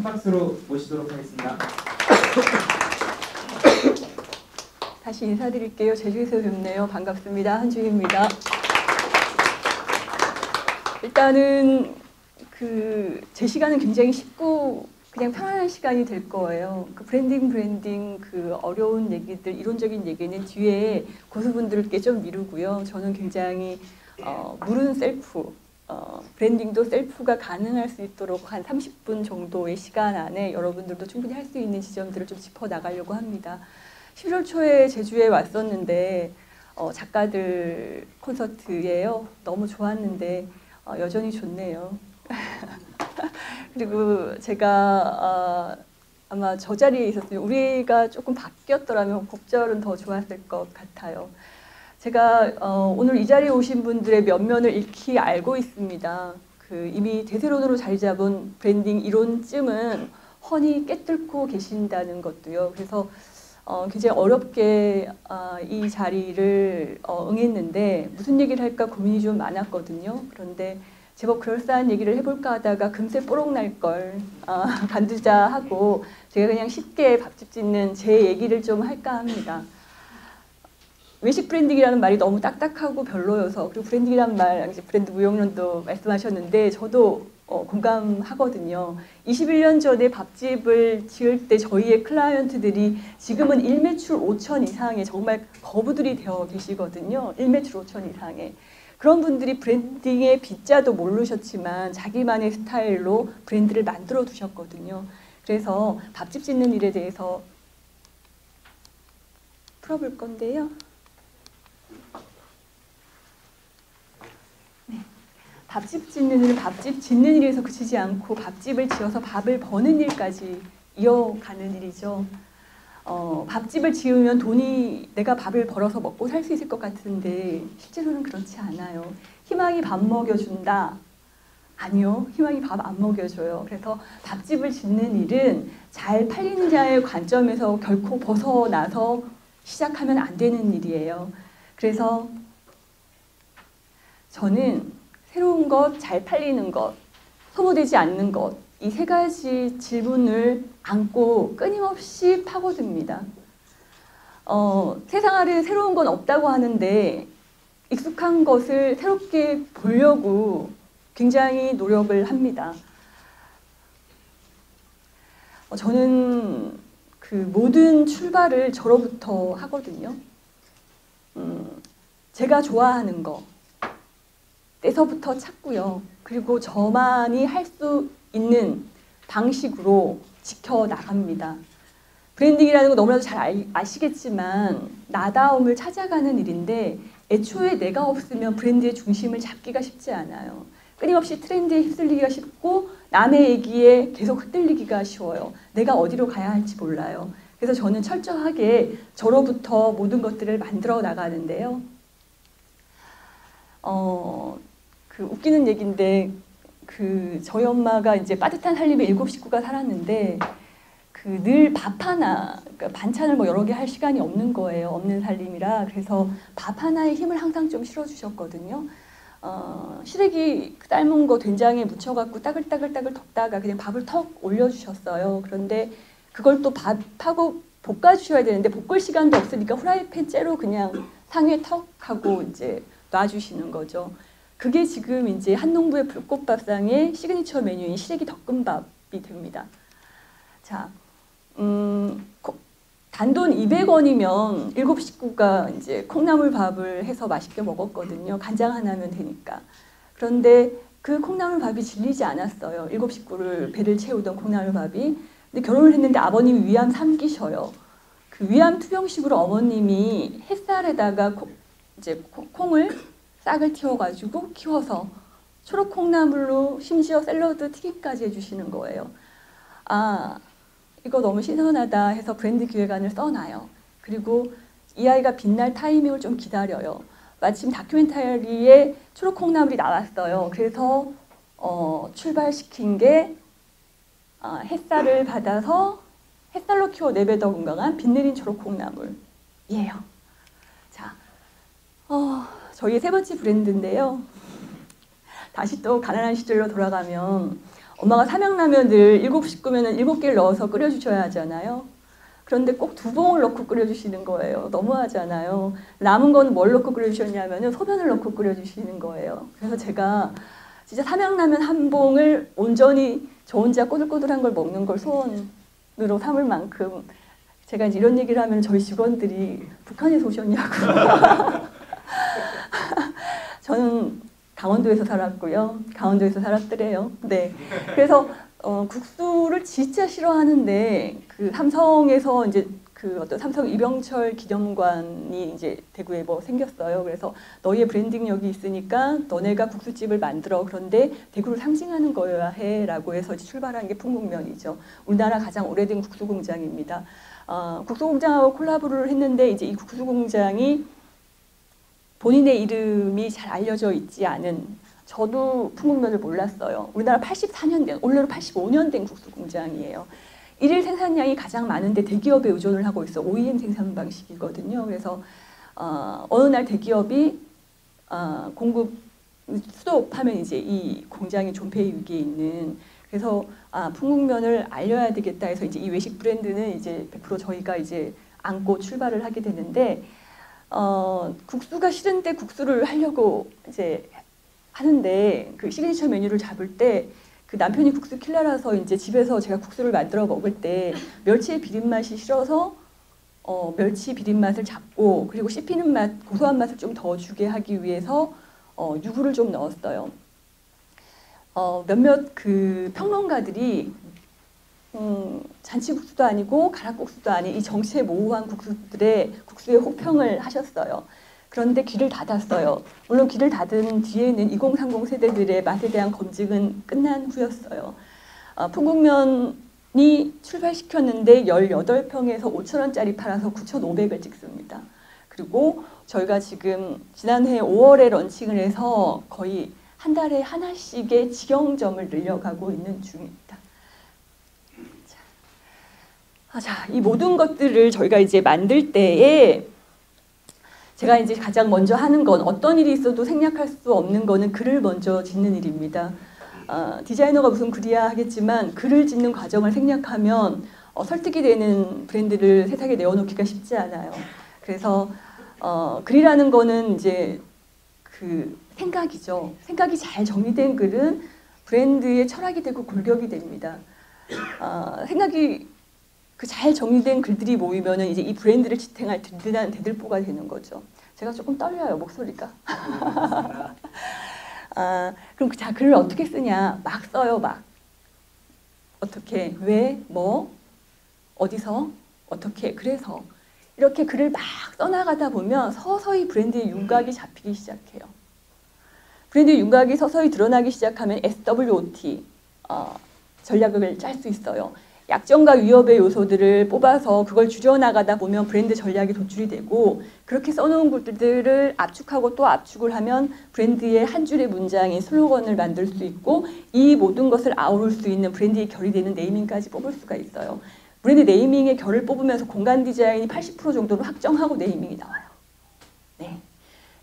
박수로 모시도록 하겠습니다. 다시 인사드릴게요. 제주에서 뵙네요. 반갑습니다. 한주희입니다. 일단은 제 시간은 굉장히 쉽고 그냥 편안한 시간이 될 거예요. 브랜딩 어려운 얘기들, 이론적인 얘기는 뒤에 고수분들께 좀 미루고요. 저는 굉장히 무른 셀프, 브랜딩도 셀프가 가능할 수 있도록 한 30분 정도의 시간 안에 여러분들도 충분히 할 수 있는 지점들을 좀 짚어 나가려고 합니다. 11월 초에 제주에 왔었는데 작가들 콘서트예요. 너무 좋았는데 여전히 좋네요. 그리고 제가 아마 저 자리에 있었으면 우리가 조금 바뀌었더라면 곡절은 더 좋았을 것 같아요. 제가 오늘 이 자리에 오신 분들의 면면을 익히 알고 있습니다. 이미 대세론으로 자리 잡은 브랜딩 이론쯤은 훤히 깨뚫고 계신다는 것도요. 그래서 굉장히 어렵게 이 자리를 응했는데 무슨 얘기를 할까 고민이 좀 많았거든요. 그런데 제법 그럴싸한 얘기를 해볼까 하다가 금세 뽀록 날 걸 간두자 하고 제가 그냥 쉽게 밥집 짓는 제 얘기를 좀 할까 합니다. 외식 브랜딩이라는 말이 너무 딱딱하고 별로여서, 그리고 브랜딩이라는 말, 브랜드 무용론도 말씀하셨는데 저도 공감하거든요. 21년 전에 밥집을 지을 때 저희의 클라이언트들이 지금은 1매출 5천 이상의 정말 거부들이 되어 계시거든요. 1매출 5천 이상의. 그런 분들이 브랜딩의 빗자도 모르셨지만 자기만의 스타일로 브랜드를 만들어 두셨거든요. 그래서 밥집 짓는 일에 대해서 풀어볼 건데요. 네. 밥집 짓는 일에서 그치지 않고 밥집을 지어서 밥을 버는 일까지 이어가는 일이죠. 밥집을 지으면 내가 밥을 벌어서 먹고 살 수 있을 것 같은데 실제로는 그렇지 않아요. 희망이 밥 먹여준다? 아니요. 희망이 밥 안 먹여줘요. 그래서 밥집을 짓는 일은 잘 팔리는 자의 관점에서 결코 벗어나서 시작하면 안 되는 일이에요. 그래서 저는 새로운 것, 잘 팔리는 것, 소모되지 않는 것, 이 세 가지 질문을 안고 끊임없이 파고듭니다. 세상 아래 새로운 건 없다고 하는데 익숙한 것을 새롭게 보려고 굉장히 노력을 합니다. 저는 모든 출발을 저로부터 하거든요. 제가 좋아하는 거 때서부터 찾고요. 그리고 저만이 할 수 있는 방식으로 지켜나갑니다. 브랜딩이라는 거 너무나도 잘 아시겠지만 나다움을 찾아가는 일인데 애초에 내가 없으면 브랜드의 중심을 잡기가 쉽지 않아요. 끊임없이 트렌드에 휩쓸리기가 쉽고 남의 얘기에 계속 흩갈리기가 쉬워요. 내가 어디로 가야 할지 몰라요. 그래서 저는 철저하게 저로부터 모든 것들을 만들어 나가는데요. 웃기는 얘기인데 저희 엄마가 이제 빠듯한 살림에 7 식구가 살았는데 늘 밥 하나, 그러니까 반찬을 여러 개 할 시간이 없는 거예요. 없는 살림이라. 그래서 밥 하나에 힘을 항상 좀 실어주셨거든요. 시래기 삶은 거 된장에 묻혀갖고 따글따글 덮다가 그냥 밥을 턱 올려주셨어요. 그런데 그걸 또 밥하고 볶아주셔야 되는데 볶을 시간도 없으니까 후라이팬 째로 그냥 상에 턱 하고 이제 놔주시는 거죠. 그게 지금 이제 한농부의 불꽃밥상의 시그니처 메뉴인 시래기 덮금밥이 됩니다. 자, 단돈 200원이면 7 식구가 이제 콩나물밥을 해서 맛있게 먹었거든요. 간장 하나면 되니까. 그런데 그 콩나물밥이 질리지 않았어요. 7 식구를 배를 채우던 콩나물밥이. 근데 결혼을 했는데 아버님이 위암 3기셔요. 위암 투병식으로 어머님이 햇살에다가 이제 콩을 싹을 틔워가지고 키워서 초록 콩나물로 심지어 샐러드 튀김까지 해주시는 거예요. 이거 너무 신선하다 해서 브랜드 기획안을 써놔요. 그리고 이 아이가 빛날 타이밍을 좀 기다려요. 마침 다큐멘터리에 초록 콩나물이 나왔어요. 그래서 출발시킨 게 햇살을 받아서 햇살로 키워 4배 더 건강한 빛 내린 초록 콩나물이에요. 자, 저희의 3번째 브랜드인데요. 다시 또 가난한 시절로 돌아가면 엄마가 삼양라면을 7식구면 7개를 넣어서 끓여주셔야 하잖아요. 그런데 꼭 2봉을 넣고 끓여주시는 거예요. 너무하잖아요. 남은 건 뭘 넣고 끓여주셨냐면 소면을 넣고 끓여주시는 거예요. 그래서 제가 진짜 삼양라면 한 봉을 온전히 저 혼자 꼬들꼬들한 걸 먹는 걸 소원으로 삼을 만큼 제가 이제 이런 얘기를 하면 저희 직원들이 북한에서 오셨냐고. 저는 강원도에서 살았고요. 강원도에서 살았더래요. 네. 그래서 국수를 진짜 싫어하는데 그 삼성에서 이제 그 어떤 삼성 이병철 기념관이 이제 대구에 뭐 생겼어요. 그래서 너희의 브랜딩력이 있으니까 너네가 국수집을 만들어. 그런데 대구를 상징하는 거여야 해라고 해서 출발한 게 풍국면이죠. 우리나라 가장 오래된 국수 공장입니다. 국수 공장하고 콜라보를 했는데 이제 이 국수 공장이 본인의 이름이 잘 알려져 있지 않은, 저도 풍국면을 몰랐어요. 우리나라 84년 된, 올해로 85년 된 국수 공장이에요. 일일 생산량이 가장 많은데 대기업에 의존을 하고 있어. OEM 생산 방식이거든요. 그래서 어느 날 대기업이 공급 스톱하면 이제 이 공장이 존폐 위기에 있는. 그래서 풍국면을 알려야 되겠다 해서 이제 이 외식 브랜드는 이제 100% 저희가 이제 안고 출발을 하게 되는데, 국수가 싫은데 국수를 하려고 이제 하는데 그 시그니처 메뉴를 잡을 때 그 남편이 국수 킬러라서 이제 집에서 제가 국수를 만들어 먹을 때 멸치의 비린맛이 싫어서 멸치 비린맛을 잡고, 그리고 씹히는 맛, 고소한 맛을 좀 더 주게 하기 위해서 유부를 좀 넣었어요. 몇몇 그 평론가들이 잔치국수도 아니고 가락국수도 아닌 이 정체 모호한 국수의 혹평을 하셨어요. 그런데 귀를 닫았어요. 물론 귀를 닫은 뒤에는 2030 세대들의 맛에 대한 검증은 끝난 후였어요. 풍국면이 출발시켰는데 18평에서 5,000원짜리 팔아서 9,500을 찍습니다. 그리고 저희가 지금 지난해 5월에 런칭을 해서 거의 한 달에 하나씩의 직영점을 늘려가고 있는 중입니다. 자, 이 모든 것들을 저희가 이제 만들 때에 제가 이제 가장 먼저 하는 건, 어떤 일이 있어도 생략할 수 없는 거는 글을 먼저 짓는 일입니다. 디자이너가 무슨 글이야 하겠지만 글을 짓는 과정을 생략하면 설득이 되는 브랜드를 세상에 내어놓기가 쉽지 않아요. 그래서 글이라는 거는 이제 그 생각이죠. 생각이 잘 정리된 글은 브랜드의 철학이 되고 골격이 됩니다. 생각이 그 잘 정리된 글들이 모이면은 이제 이 브랜드를 지탱할 든든한 대들보가 되는 거죠. 제가 조금 떨려요, 목소리가. 그럼 자, 글을 어떻게 쓰냐? 막 써요, 막. 어떻게, 왜, 뭐, 어디서, 어떻게, 그래서. 이렇게 글을 막 써나가다 보면 서서히 브랜드의 윤곽이 잡히기 시작해요. 브랜드의 윤곽이 서서히 드러나기 시작하면 SWOT, 전략을 짤 수 있어요. 약점과 위협의 요소들을 뽑아서 그걸 줄여나가다 보면 브랜드 전략이 도출이 되고, 그렇게 써놓은 글들을 압축하고 또 압축을 하면 브랜드의 한 줄의 문장인 슬로건을 만들 수 있고, 이 모든 것을 아우를 수 있는 브랜드의 결이 되는 네이밍까지 뽑을 수가 있어요. 브랜드 네이밍의 결을 뽑으면서 공간 디자인이 80% 정도로 확정하고 네이밍이 나와요. 네.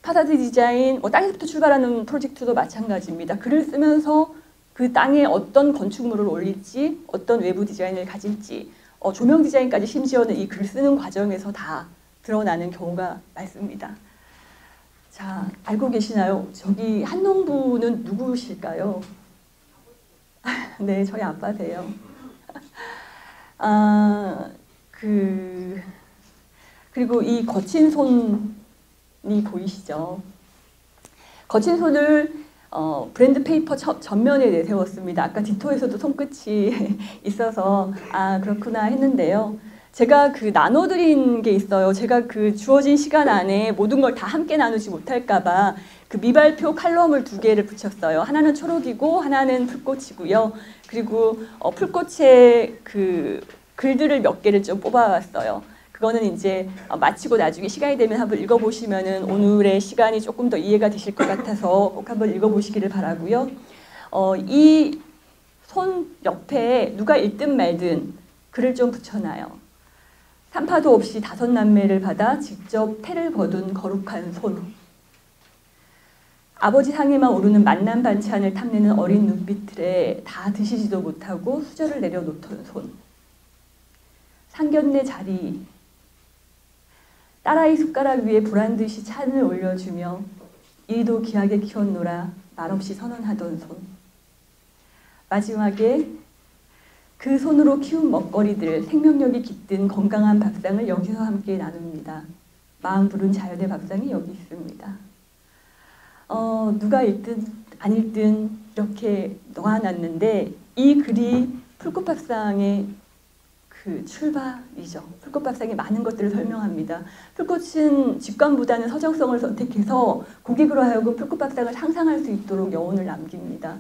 파사드 디자인, 땅에서부터 출발하는 프로젝트도 마찬가지입니다. 글을 쓰면서 그 땅에 어떤 건축물을 올릴지, 어떤 외부 디자인을 가질지, 조명 디자인까지 심지어는 이 글 쓰는 과정에서 다 드러나는 경우가 많습니다. 자, 알고 계시나요? 저기 한농부는 누구실까요? 네, 저희 아빠세요. 그리고 이 거친 손이 보이시죠? 거친 손을 브랜드 페이퍼 전면에 내세웠습니다. 아까 디토에서도 손끝이 있어서 그렇구나 했는데요. 제가 그 나눠드린 게 있어요. 제가 그 주어진 시간 안에 모든 걸 다 함께 나누지 못할까봐 그 미발표 칼럼을 2개를 붙였어요. 하나는 초록이고 하나는 풀꽃이고요. 그리고 풀꽃의 그 글들을 몇 개를 좀 뽑아왔어요. 그거는 이제 마치고 나중에 시간이 되면 한번 읽어보시면은 오늘의 시간이 조금 더 이해가 되실 것 같아서 꼭 한번 읽어보시기를 바라고요. 이 손 옆에 누가 읽든 말든 글을 좀 붙여놔요. 산파도 없이 5남매를 받아 직접 태를 거둔 거룩한 손. 아버지 상에만 오르는 만난 반찬을 탐내는 어린 눈빛들에 다 드시지도 못하고 수저를 내려놓던 손. 상견례 자리. 딸아이 숟가락 위에 보란듯이 찬을 올려주며 이도 귀하게 키웠노라 말없이 선언하던 손. 마지막에 그 손으로 키운 먹거리들, 생명력이 깃든 건강한 밥상을 여기서 함께 나눕니다. 마음 부른 자연의 밥상이 여기 있습니다. 누가 읽든 안 읽든 이렇게 놓아놨는데 이 글이 풀꽃밥상의 그 출발이죠. 풀꽃밥상의 많은 것들을 설명합니다. 풀꽃은 직관보다는 서정성을 선택해서 고객으로 하여금 풀꽃밥상을 상상할 수 있도록 여운을 남깁니다.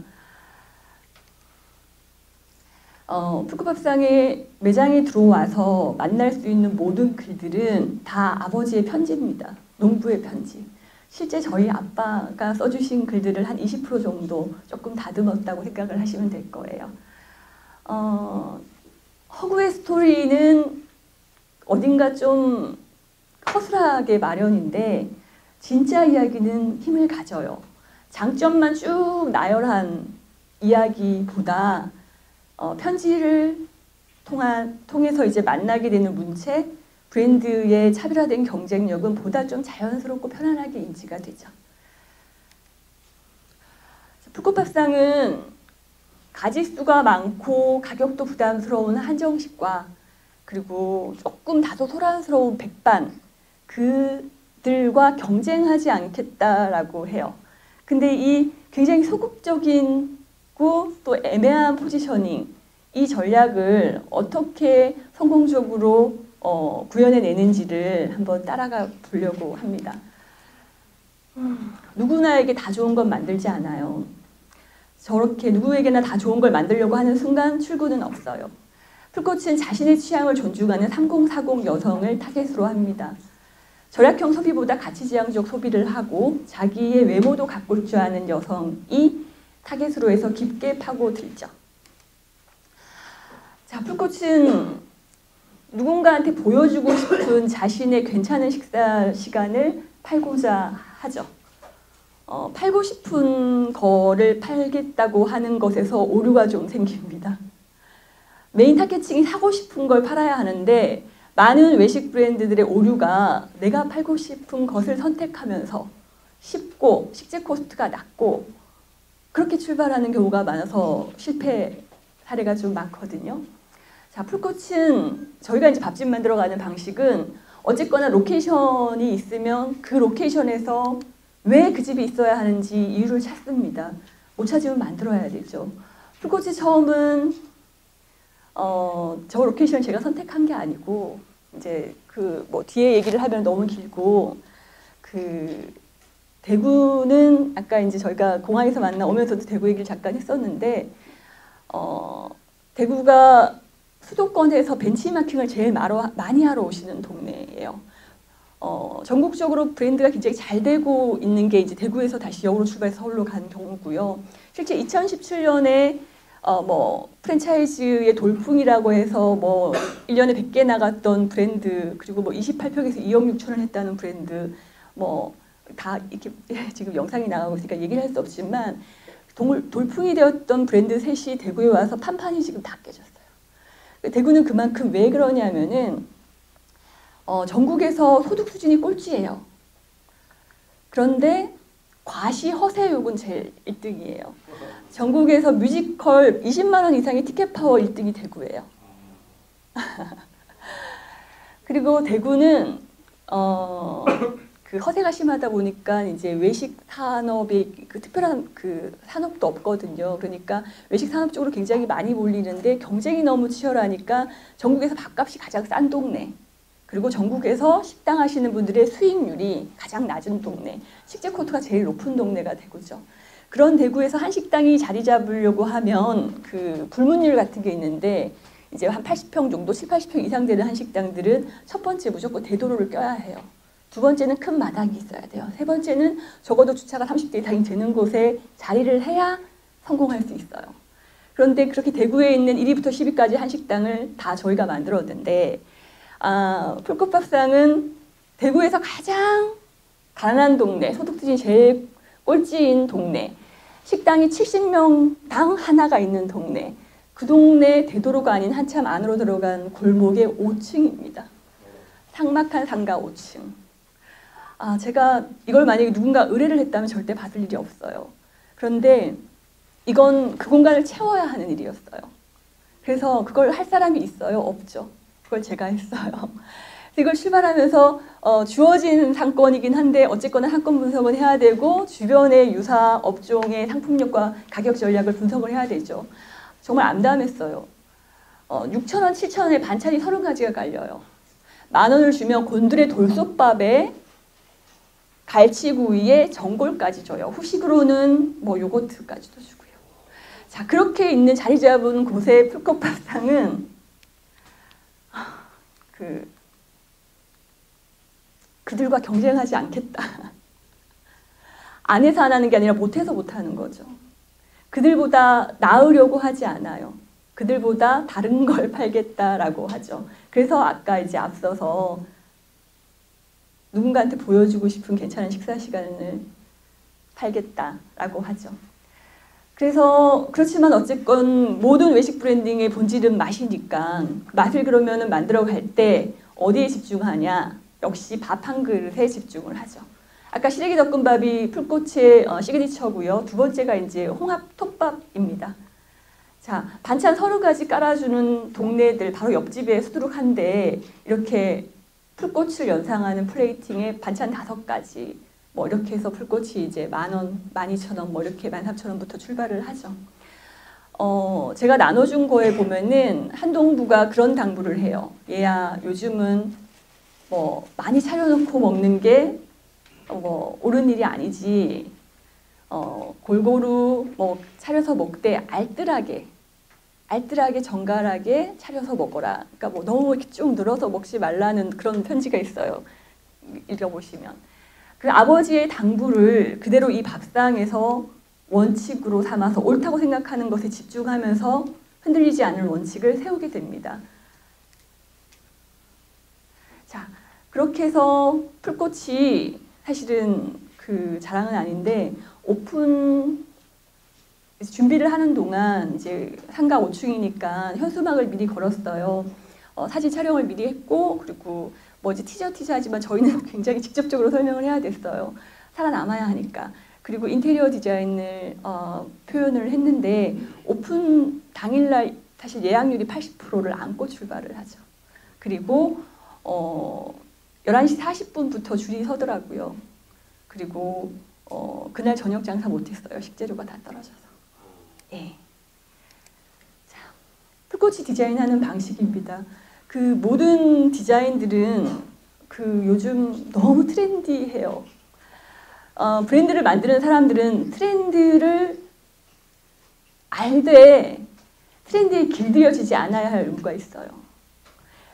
풀꽃밥상에 매장에 들어와서 만날 수 있는 모든 글들은 다 아버지의 편지입니다. 농부의 편지. 실제 저희 아빠가 써주신 글들을 한 20% 정도 조금 다듬었다고 생각을 하시면 될 거예요. 허구의 스토리는 어딘가 좀 허술하게 마련인데 진짜 이야기는 힘을 가져요. 장점만 쭉 나열한 이야기보다 편지를 통해서 이제 만나게 되는 문체, 브랜드의 차별화된 경쟁력은 보다 좀 자연스럽고 편안하게 인지가 되죠. 풀꽃밥상은 가짓수가 많고 가격도 부담스러운 한정식과 그리고 조금 다소 소란스러운 백반, 그들과 경쟁하지 않겠다라고 해요. 근데 이 굉장히 소극적이고 또 애매한 포지셔닝, 이 전략을 어떻게 성공적으로 구현해내는지를 한번 따라가 보려고 합니다. 누구나에게 다 좋은 건 만들지 않아요. 저렇게 누구에게나 다 좋은 걸 만들려고 하는 순간 출구는 없어요. 풀꽃은 자신의 취향을 존중하는 3040 여성을 타겟으로 합니다. 절약형 소비보다 가치지향적 소비를 하고 자기의 외모도 가꿀 줄 아는 여성이 타겟으로 해서 깊게 파고들죠. 자, 풀꽃은 누군가한테 보여주고 싶은 자신의 괜찮은 식사 시간을 팔고자 하죠. 팔고 싶은 거를 팔겠다고 하는 것에서 오류가 좀 생깁니다. 메인 타겟층이 사고 싶은 걸 팔아야 하는데 많은 외식 브랜드들의 오류가 내가 팔고 싶은 것을 선택하면서 쉽고 식재 코스트가 낮고 그렇게 출발하는 경우가 많아서 실패 사례가 좀 많거든요. 자, 풀꽃은 저희가 이제 밥집 만들어 가는 방식은 어쨌거나 로케이션이 있으면 그 로케이션에서 왜 그 집이 있어야 하는지 이유를 찾습니다. 못 찾으면 만들어야 되죠. 풀꽃이 처음은 저 로케이션을 제가 선택한 게 아니고 이제 그 뭐 뒤에 얘기를 하면 너무 길고 그 대구는 아까 이제 저희가 공항에서 만나 오면서도 대구 얘기를 잠깐 했었는데 대구가 수도권에서 벤치마킹을 제일 많이 하러 오시는 동네예요. 전국적으로 브랜드가 굉장히 잘 되고 있는 게 이제 대구에서 다시 역으로 출발해서 서울로 간 경우고요. 실제 2017년에 뭐 프랜차이즈의 돌풍이라고 해서 뭐 1년에 100개 나갔던 브랜드, 그리고 뭐 28평에서 2억 6천을 했다는 브랜드, 뭐 다 이렇게 지금 영상이 나가고 있으니까 얘기를 할 수 없지만 돌풍이 되었던 브랜드 셋이 대구에 와서 판판이 지금 다 깨졌어요. 대구는 그만큼 왜 그러냐면은 전국에서 소득 수준이 꼴찌예요. 그런데 과시 허세욕은 제일 1등이에요. 전국에서 뮤지컬 20만 원 이상의 티켓 파워 1등이 대구예요. 그리고 대구는 그 허세가 심하다 보니까 이제 외식 산업이 그 특별한 그 산업도 없거든요. 그러니까 외식 산업 쪽으로 굉장히 많이 몰리는데 경쟁이 너무 치열하니까 전국에서 밥값이 가장 싼 동네, 그리고 전국에서 식당 하시는 분들의 수익률이 가장 낮은 동네, 식재 코스트가 제일 높은 동네가 대구죠. 그런 대구에서 한식당이 자리 잡으려고 하면 그 불문율 같은 게 있는데 이제 한 80평 정도, 70, 80평 이상 되는 한식당들은 첫 번째 무조건 대도로를 껴야 해요. 두 번째는 큰 마당이 있어야 돼요. 세 번째는 적어도 주차가 30대 이상이 되는 곳에 자리를 해야 성공할 수 있어요. 그런데 그렇게 대구에 있는 1위부터 10위까지 한식당을 다 저희가 만들었는데 풀꽃밥상은 대구에서 가장 가난한 동네, 소득 수준이 제일 꼴찌인 동네, 식당이 70명당 하나가 있는 동네, 그 동네 대도로가 아닌 한참 안으로 들어간 골목의 5층입니다. 삭막한 상가 5층. 제가 이걸 만약에 누군가 의뢰를 했다면 절대 받을 일이 없어요. 그런데 이건 그 공간을 채워야 하는 일이었어요. 그래서 그걸 할 사람이 있어요? 없죠. 그걸 제가 했어요. 이걸 출발하면서 주어진 상권이긴 한데 어쨌거나 상권 분석은 해야 되고 주변의 유사 업종의 상품력과 가격 전략을 분석을 해야 되죠. 정말 암담했어요. 6,000원, 7,000원에 반찬이 30가지가 깔려요. 10,000원을 주면 곤드레 돌솥밥에 갈치구이에 전골까지 줘요. 후식으로는 뭐 요거트까지도 주고요. 자, 그렇게 있는 자리 잡은 곳의 풀꽃밥상은 그들과 경쟁하지 않겠다. 안 해서 안 하는 게 아니라 못해서 못하는 거죠. 그들보다 나으려고 하지 않아요. 그들보다 다른 걸 팔겠다라고 하죠. 그래서 아까 이제 앞서서 누군가한테 보여주고 싶은 괜찮은 식사 시간을 팔겠다라고 하죠. 그래서 그렇지만 어쨌건 모든 외식 브랜딩의 본질은 맛이니까 맛을 그러면은 만들어 갈 때 어디에 집중하냐? 역시 밥 한 그릇에 집중을 하죠. 아까 시래기 덮음밥이 풀꽃의 시그니처고요. 두 번째가 이제 홍합 톱밥입니다. 자, 반찬 30가지 깔아주는 동네들 바로 옆집에 수두룩한데 이렇게 풀꽃을 연상하는 플레이팅에 반찬 5가지 뭐 이렇게 해서 풀꽃이 이제 10,000원, 12,000원 뭐 이렇게 13,000원부터 출발을 하죠. 제가 나눠준 거에 보면은 한 동부가 그런 당부를 해요. 얘야, 요즘은 뭐 많이 차려놓고 먹는 게 뭐 옳은 일이 아니지. 골고루 뭐 차려서 먹되 알뜰하게 정갈하게 차려서 먹어라. 그러니까 뭐 너무 이렇게 쭉 늘어서 먹지 말라는 그런 편지가 있어요. 읽어보시면. 그 아버지의 당부를 그대로 이 밥상에서 원칙으로 삼아서 옳다고 생각하는 것에 집중하면서 흔들리지 않을 원칙을 세우게 됩니다. 자, 그렇게 해서 풀꽃이 사실은 그 자랑은 아닌데 오픈 준비를 하는 동안 이제 상가 5층이니까 현수막을 미리 걸었어요. 사진 촬영을 미리 했고 그리고 뭐 이제 티저 하지만 저희는 굉장히 직접적으로 설명을 해야 됐어요. 살아남아야 하니까. 그리고 인테리어 디자인을 표현을 했는데 오픈 당일날 사실 예약률이 80%를 안고 출발을 하죠. 그리고 11시 40분부터 줄이 서더라고요. 그리고 그날 저녁 장사 못했어요. 식재료가 다 떨어져서. 예. 자, 풀꽃이 디자인하는 방식입니다. 그 모든 디자인들은 그 요즘 너무 트렌디해요. 브랜드를 만드는 사람들은 트렌드를 알되 트렌드에 길들여지지 않아야 할 이유가 있어요.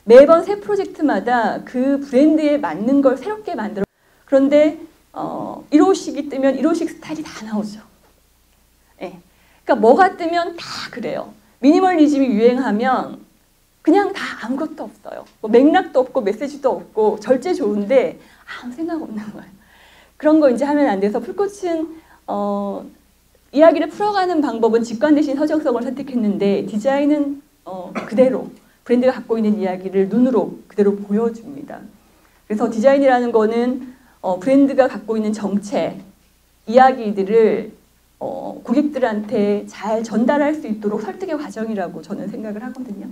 매번 새 프로젝트마다 그 브랜드에 맞는 걸 새롭게 만들어. 그런데 1호식이 뜨면 1호식 스타일이 다 나오죠. 예. 그러니까 뭐가 뜨면 다 그래요. 미니멀리즘이 유행하면 그냥 다 아무것도 없어요. 뭐 맥락도 없고 메시지도 없고 절제 좋은데 아무 생각 없는 거예요. 그런 거 이제 하면 안 돼서 풀꽃은 이야기를 풀어가는 방법은 직관 대신 서정성을 선택했는데 디자인은 그대로 브랜드가 갖고 있는 이야기를 눈으로 그대로 보여줍니다. 그래서 디자인이라는 거는 브랜드가 갖고 있는 정체, 이야기들을 고객들한테 잘 전달할 수 있도록 설득의 과정이라고 저는 생각을 하거든요.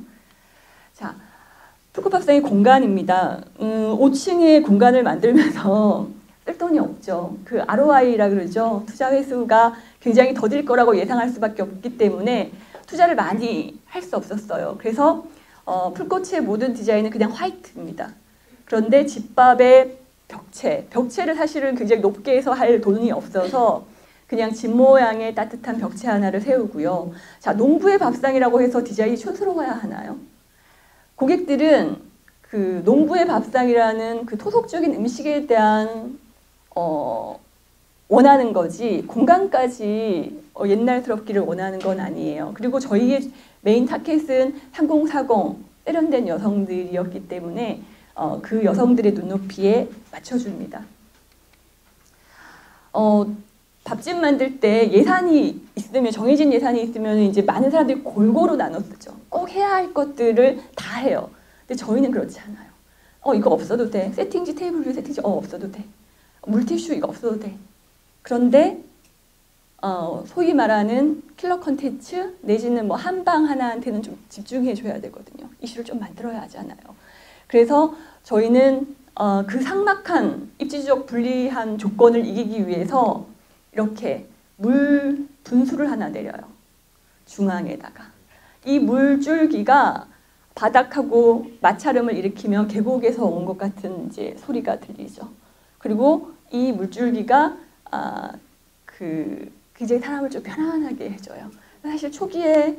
자, 풀꽃밥상의 공간입니다. 5층의 공간을 만들면서 쓸 돈이 없죠. 그 ROI라 그러죠. 투자 회수가 굉장히 더딜 거라고 예상할 수밖에 없기 때문에 투자를 많이 할 수 없었어요. 그래서 풀꽃의 모든 디자인은 그냥 화이트입니다. 그런데 집밥의 벽체를 사실은 굉장히 높게 해서 할 돈이 없어서 그냥 집 모양의 따뜻한 벽체 하나를 세우고요. 자, 농부의 밥상이라고 해서 디자인이 촌스러워야 하나요? 고객들은 그 농부의 밥상이라는 그 토속적인 음식에 대한 원하는 거지 공간까지 옛날스럽기를 원하는 건 아니에요. 그리고 저희의 메인 타켓은 3040 세련된 여성들이었기 때문에 그 여성들의 눈높이에 맞춰줍니다. 밥집 만들 때 예산이 있으면, 정해진 예산이 있으면 이제 많은 사람들이 골고루 나눠 쓰죠. 꼭 해야 할 것들을 다 해요. 근데 저희는 그렇지 않아요. 이거 없어도 돼. 세팅지, 테이블 뷰 세팅지 없어도 돼. 물티슈 이거 없어도 돼. 그런데 소위 말하는 킬러 컨텐츠 내지는 뭐 한 방 하나한테는 좀 집중해 줘야 되거든요. 이슈를 좀 만들어야 하잖아요. 그래서 저희는 그 삭막한 입지적 불리한 조건을 이기기 위해서 이렇게 물 분수를 하나 내려요. 중앙에다가. 이 물줄기가 바닥하고 마찰음을 일으키면 계곡에서 온 것 같은 이제 소리가 들리죠. 그리고 이 물줄기가 이제 사람을 좀 편안하게 해줘요. 사실 초기에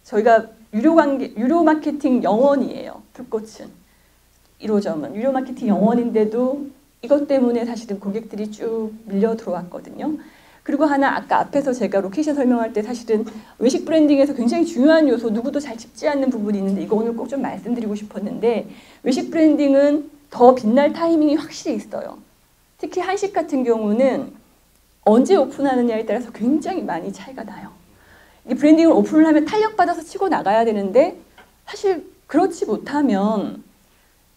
저희가 유료 마케팅 영원이에요. 풀꽃은 1호점은 유료 마케팅 영원인데도 이것 때문에 사실은 고객들이 쭉 밀려 들어왔거든요. 그리고 하나 아까 앞에서 제가 로케이션 설명할 때 사실은 외식 브랜딩에서 굉장히 중요한 요소, 누구도 잘 짚지 않는 부분이 있는데 이거 오늘 꼭 좀 말씀드리고 싶었는데, 외식 브랜딩은 더 빛날 타이밍이 확실히 있어요. 특히 한식 같은 경우는 언제 오픈하느냐에 따라서 굉장히 많이 차이가 나요. 이 브랜딩을 오픈을 하면 탄력받아서 치고 나가야 되는데 사실 그렇지 못하면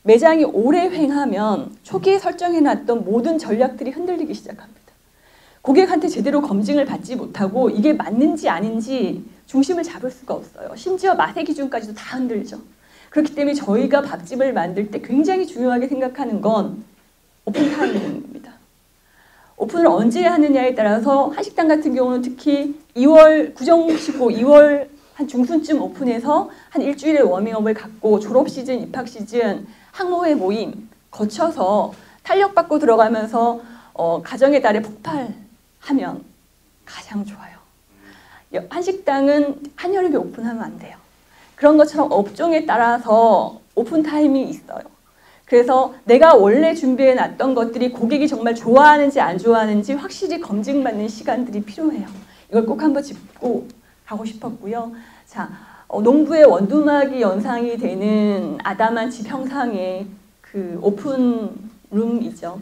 매장이 오래 횡하면 초기에 설정해놨던 모든 전략들이 흔들리기 시작합니다. 고객한테 제대로 검증을 받지 못하고 이게 맞는지 아닌지 중심을 잡을 수가 없어요. 심지어 맛의 기준까지도 다 흔들죠. 그렇기 때문에 저희가 밥집을 만들 때 굉장히 중요하게 생각하는 건 오픈 타이밍입니다. 오픈을 언제 하느냐에 따라서 한식당 같은 경우는 특히 2월 구정시고 2월 한 중순쯤 오픈해서 한 일주일의 워밍업을 갖고 졸업 시즌, 입학 시즌, 학로회 모임 거쳐서 탄력받고 들어가면서 가정의 달에 폭발하면 가장 좋아요. 한식당은 한여름에 오픈하면 안 돼요. 그런 것처럼 업종에 따라서 오픈 타임이 있어요. 그래서 내가 원래 준비해 놨던 것들이 고객이 정말 좋아하는지 안 좋아하는지 확실히 검증받는 시간들이 필요해요. 이걸 꼭 한번 짚고 가고 싶었고요. 자, 농부의 원두막이 연상이 되는 아담한 집 형상의 그 오픈룸이죠.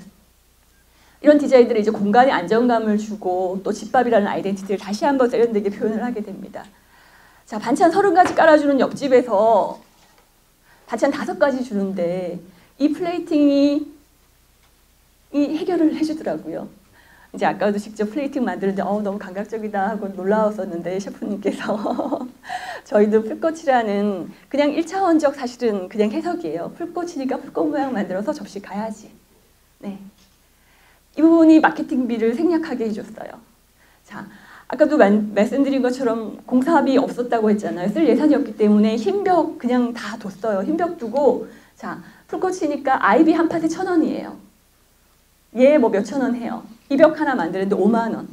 이런 디자인들이 이제 공간에 안정감을 주고 또 집밥이라는 아이덴티티를 다시 한번 세련되게 표현을 하게 됩니다. 자, 반찬 30가지 깔아주는 옆집에서 반찬 5가지 주는데 이 플레이팅이 해결을 해주더라고요. 이제 아까도 직접 플레이팅 만드는데 너무 감각적이다 하고 놀라웠었는데 셰프님께서 저희도 풀꽃이라는 그냥 1차원적 사실은 그냥 해석이에요. 풀꽃이니까 풀꽃 모양 만들어서 접시 가야지. 네. 이 부분이 마케팅비를 생략하게 해줬어요. 자, 아까도 말씀드린 것처럼 공사비 없었다고 했잖아요. 쓸 예산이 없기 때문에 흰벽 그냥 다 뒀어요. 흰벽 두고 자, 풀꽃이니까 아이비 한 팥에 1,000원이에요. 얘 뭐 몇천 원 해요. 이 벽 하나 만드는데 5만 원.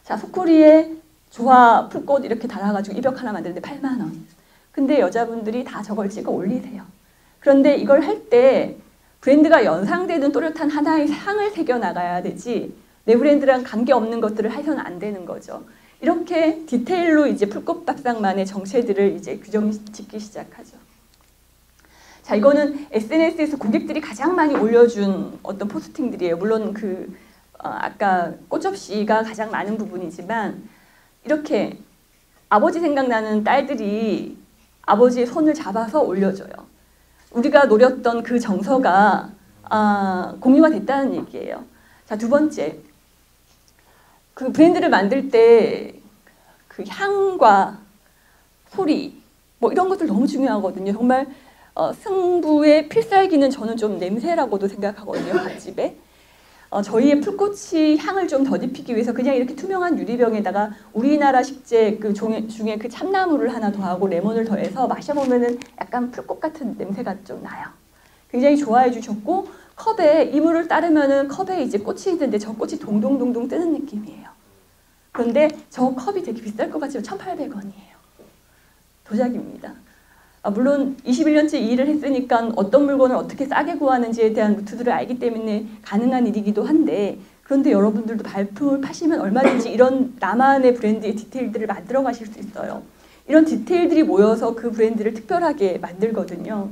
자, 소쿠리에 조화 풀꽃 이렇게 달아가지고 이 벽 하나 만드는데 8만 원. 근데 여자분들이 다 저걸 찍어 올리세요. 그런데 이걸 할 때 브랜드가 연상되는 또렷한 하나의 상을 새겨나가야 되지 내 브랜드랑 관계없는 것들을 해서는 안 되는 거죠. 이렇게 디테일로 이제 풀꽃밥상만의 정체들을 이제 규정 짓기 시작하죠. 자, 이거는 SNS에서 고객들이 가장 많이 올려준 어떤 포스팅들이에요. 물론 아까 꽃접시가 가장 많은 부분이지만 이렇게 아버지 생각나는 딸들이 아버지의 손을 잡아서 올려줘요. 우리가 노렸던 그 정서가 공유가 됐다는 얘기예요. 자, 두 번째. 그 브랜드를 만들 때 그 향과 소리 뭐 이런 것들 너무 중요하거든요. 정말 승부의 필살기는 저는 좀 냄새라고도 생각하거든요. 밥집에. 저희의 풀꽃이 향을 좀 더딥히기 위해서 그냥 이렇게 투명한 유리병에다가 우리나라 식재 그 중에 그 참나무를 하나 더하고 레몬을 더해서 마셔보면은 약간 풀꽃 같은 냄새가 좀 나요. 굉장히 좋아해 주셨고 컵에 이물을 따르면은 컵에 이제 꽃이 있는데 저 꽃이 동동동동 뜨는 느낌이에요. 그런데 저 컵이 되게 비쌀 것 같지만 1,800원이에요. 도자기입니다. 물론 21년째 이 일을 했으니까 어떤 물건을 어떻게 싸게 구하는지에 대한 루트들을 알기 때문에 가능한 일이기도 한데 그런데 여러분들도 발품을 파시면 얼마든지 이런 나만의 브랜드의 디테일들을 만들어 가실 수 있어요. 이런 디테일들이 모여서 그 브랜드를 특별하게 만들거든요.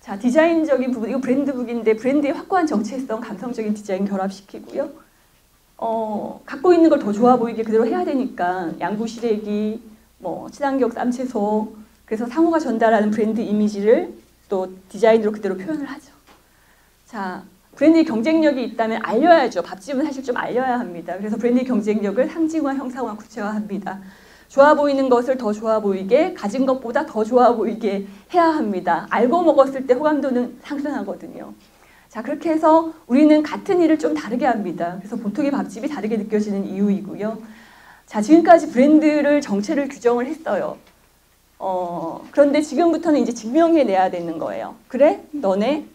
자, 디자인적인 부분, 이거 브랜드북인데 브랜드의 확고한 정체성, 감성적인 디자인 결합시키고요. 갖고 있는 걸 더 좋아 보이게 그대로 해야 되니까 양구시래기, 뭐 친환경 쌈채소, 그래서 상호가 전달하는 브랜드 이미지를 또 디자인으로 그대로 표현을 하죠. 자, 브랜드의 경쟁력이 있다면 알려야죠. 밥집은 사실 좀 알려야 합니다. 그래서 브랜드의 경쟁력을 상징화, 형상화, 구체화합니다. 좋아 보이는 것을 더 좋아 보이게, 가진 것보다 더 좋아 보이게 해야 합니다. 알고 먹었을 때 호감도는 상승하거든요. 자, 그렇게 해서 우리는 같은 일을 좀 다르게 합니다. 그래서 보통의 밥집이 다르게 느껴지는 이유이고요. 자, 지금까지 브랜드를 정체를 규정을 했어요. 그런데 지금부터는 이제 증명해내야 되는 거예요. 그래? 너네?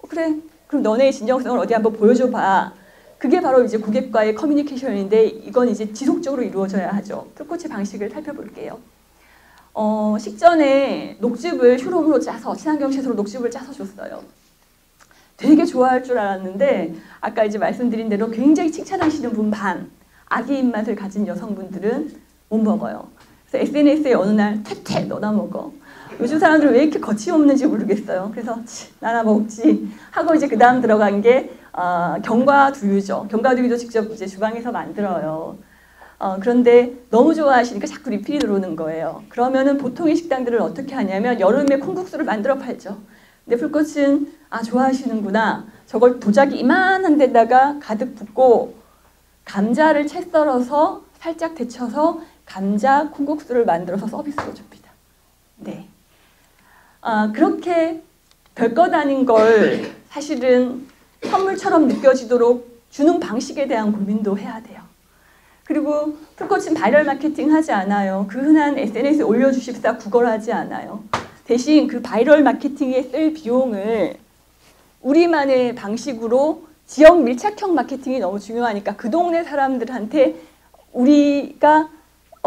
그래. 그럼 너네의 진정성을 어디 한번 보여줘봐. 그게 바로 이제 고객과의 커뮤니케이션인데 이건 이제 지속적으로 이루어져야 하죠. 풀코치 방식을 살펴볼게요. 식전에 녹즙을 쇼롬으로 짜서 친환경 채소로 녹즙을 짜서 줬어요. 되게 좋아할 줄 알았는데 아까 이제 말씀드린 대로 굉장히 칭찬하시는 분 반, 아기 입맛을 가진 여성분들은 못 먹어요. 그래서 SNS에 어느 날 퇴퇴 너나 먹어. 요즘 사람들은 왜 이렇게 거침없는지 모르겠어요. 그래서 나나 먹지 하고 이제 그 다음 들어간 게 견과두유죠. 견과두유도 직접 이제 주방에서 만들어요. 그런데 너무 좋아하시니까 자꾸 리필이 들어오는 거예요. 그러면은 보통의 식당들은 어떻게 하냐면 여름에 콩국수를 만들어 팔죠. 근데 풀꽃은 좋아하시는구나. 저걸 도자기 이만한 데다가 가득 붓고 감자를 채 썰어서 살짝 데쳐서 감자 콩국수를 만들어서 서비스로 줍니다. 네. 그렇게 별것 아닌 걸 사실은 선물처럼 느껴지도록 주는 방식에 대한 고민도 해야 돼요. 그리고 풀꽃은 바이럴 마케팅 하지 않아요. 그 흔한 SNS에 올려주십사 구걸하지 않아요. 대신 그 바이럴 마케팅에 쓸 비용을 우리만의 방식으로 지역 밀착형 마케팅이 너무 중요하니까 그 동네 사람들한테 우리가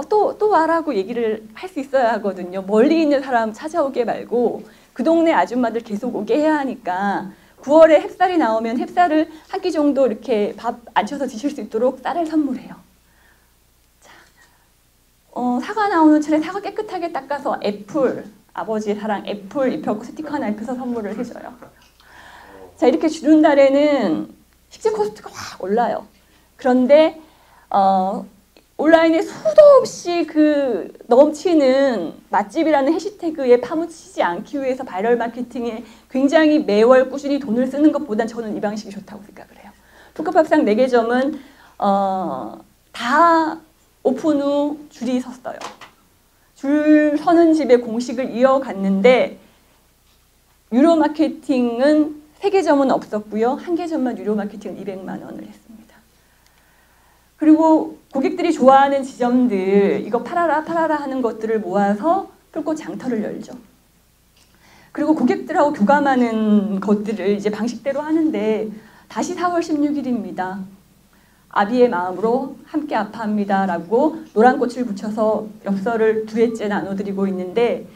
또 와라고 얘기를 할 수 있어야 하거든요. 멀리 있는 사람 찾아오게 말고 그 동네 아줌마들 계속 오게 해야 하니까 9월에 햅쌀이 나오면 햅쌀을 한 끼 정도 이렇게 밥 안쳐서 드실 수 있도록 쌀을 선물해요. 자, 사과 나오는 철에 사과 깨끗하게 닦아서 애플, 아버지의 사랑 애플 입혀고 스티커 하나 입혀서 선물을 해줘요. 자, 이렇게 주는 달에는 식재 코스트가 확 올라요. 그런데 온라인에 수도 없이 그 넘치는 맛집이라는 해시태그에 파묻히지 않기 위해서 바이럴 마케팅에 굉장히 매월 꾸준히 돈을 쓰는 것보단 저는 이 방식이 좋다고 생각을 해요. 풀컵밥상 4개점은 다 오픈 후 줄이 섰어요. 줄 서는 집의 공식을 이어갔는데 유료 마케팅은 3개점은 없었고요. 1개점만 유료 마케팅은 200만 원을 했습니다. 그리고 고객들이 좋아하는 지점들 이거 팔아라 하는 것들을 모아서 풀꽃 장터를 열죠. 그리고 고객들하고 교감하는 것들을 이제 방식대로 하는데 다시 4월 16일입니다. 아비의 마음으로 함께 아파합니다 라고 노란 꽃을 붙여서 엽서를 2회째 나눠드리고 있는데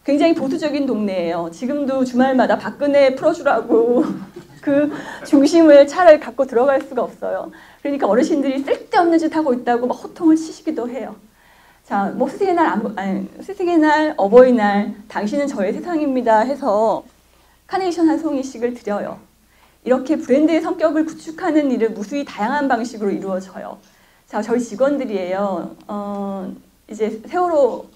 굉장히 보수적인 동네예요. 지금도 주말마다 박근혜 풀어주라고 그 중심을 차를 갖고 들어갈 수가 없어요. 그러니까 어르신들이 쓸데없는 짓 하고 있다고 막 호통을 치시기도 해요. 자, 뭐 스승의 날, 어버이날, 당신은 저의 세상입니다 해서 카네이션 한 송이씩을 드려요. 이렇게 브랜드의 성격을 구축하는 일을 무수히 다양한 방식으로 이루어져요. 자, 저희 직원들이에요. 이제 세월호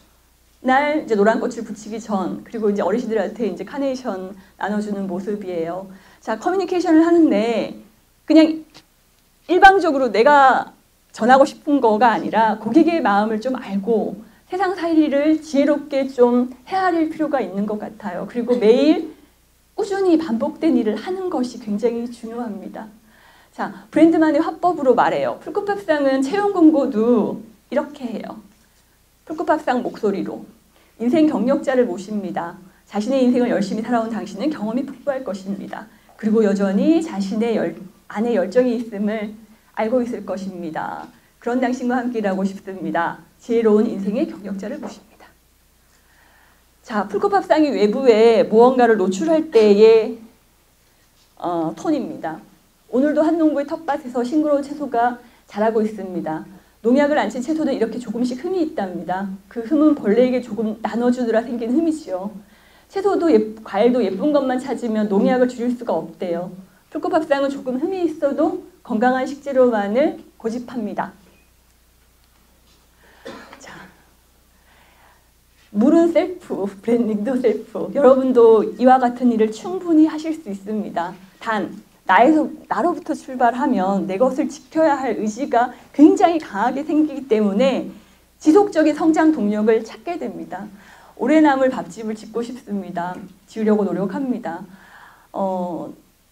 날 이제 노란 꽃을 붙이기 전, 그리고 이제 어르신들한테 이제 카네이션 나눠주는 모습이에요. 자, 커뮤니케이션을 하는데 그냥 일방적으로 내가 전하고 싶은 거가 아니라 고객의 마음을 좀 알고 세상 살이를 지혜롭게 좀 헤아릴 필요가 있는 것 같아요. 그리고 매일 꾸준히 반복된 일을 하는 것이 굉장히 중요합니다. 자, 브랜드만의 화법으로 말해요. 풀꽃밥상은 채용 공고도 이렇게 해요. 풀꽃밥상 목소리로 인생 경력자를 모십니다. 자신의 인생을 열심히 살아온 당신은 경험이 풍부할 것입니다. 그리고 여전히 자신의 안에 열정이 있음을 알고 있을 것입니다. 그런 당신과 함께 일하고 싶습니다. 지혜로운 인생의 경력자를 모십니다. 자, 풀꽃밥상이 외부에 무언가를 노출할 때의 톤입니다. 오늘도 한 농부의 텃밭에서 싱그러운 채소가 자라고 있습니다. 농약을 안 친 채소는 이렇게 조금씩 흠이 있답니다. 그 흠은 벌레에게 조금 나눠주느라 생긴 흠이지요. 채소도 과일도 예쁜 것만 찾으면 농약을 줄일 수가 없대요. 풀꽃밥상은 조금 흠이 있어도 건강한 식재료만을 고집합니다. 자, 물은 셀프, 브랜딩도 셀프. 여러분도 이와 같은 일을 충분히 하실 수 있습니다. 단, 나로부터 출발하면 내 것을 지켜야 할 의지가 굉장히 강하게 생기기 때문에 지속적인 성장 동력을 찾게 됩니다. 오래 남을 밥집을 짓고 싶습니다. 지으려고 노력합니다.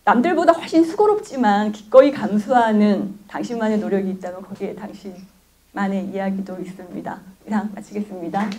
남들보다 훨씬 수고롭지만 기꺼이 감수하는 당신만의 노력이 있다면 거기에 당신만의 이야기도 있습니다. 이상 마치겠습니다.